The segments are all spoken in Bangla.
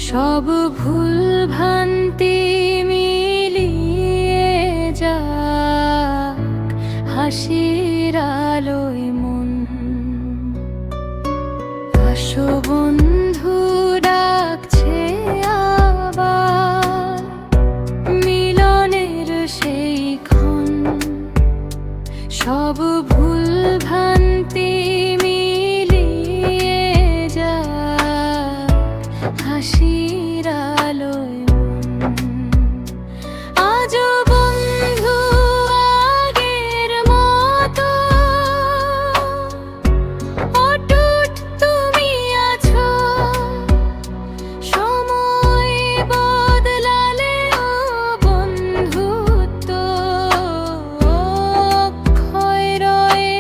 সব ভুল ভ্রান্তি মিলিয়ে যাক হাসির আলোয় মন। আসো বন্ধু ডাকছে আবার মিলনের সেই ক্ষণ। সব ভুল ভ্রান্তি মিলিয়ে যাক হাসির আলোয় মন। আজও বন্ধু আগের মতো অটুট তুমি আছো। সময় বদলালেও বন্ধুত্ব অক্ষয় রয়ে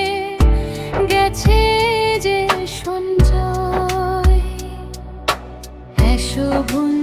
গেছে যে সঞ্চয়। এসো বন্ধু